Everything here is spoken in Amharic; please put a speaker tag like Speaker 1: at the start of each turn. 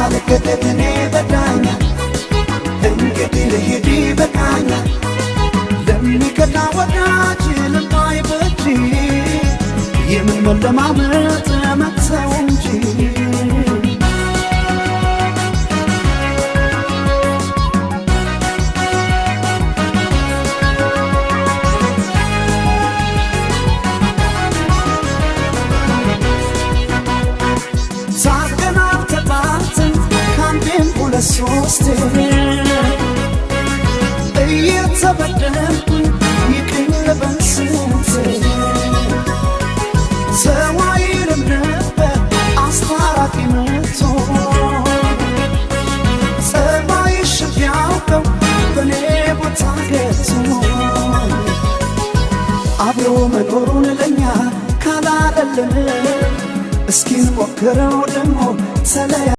Speaker 1: አልገደድኔ በዳኛ እንግዲህ ልሂድ በቃኛ ለሚከዳ ወዳጅ ልማይበጅ የምን መለማመጥ መተው እንጂ ሶስቴ እየተበደልኩኝ ይቅር በስንቴ ሰው አይልም ነበር አስታራቂ መጥቶ ጸባይሽ ቢያውቀው በኔ ቦታ ገብቶ አብሮ መኖሩን ለኛ ካላለልን እስኪ ሞክረው ደግሞ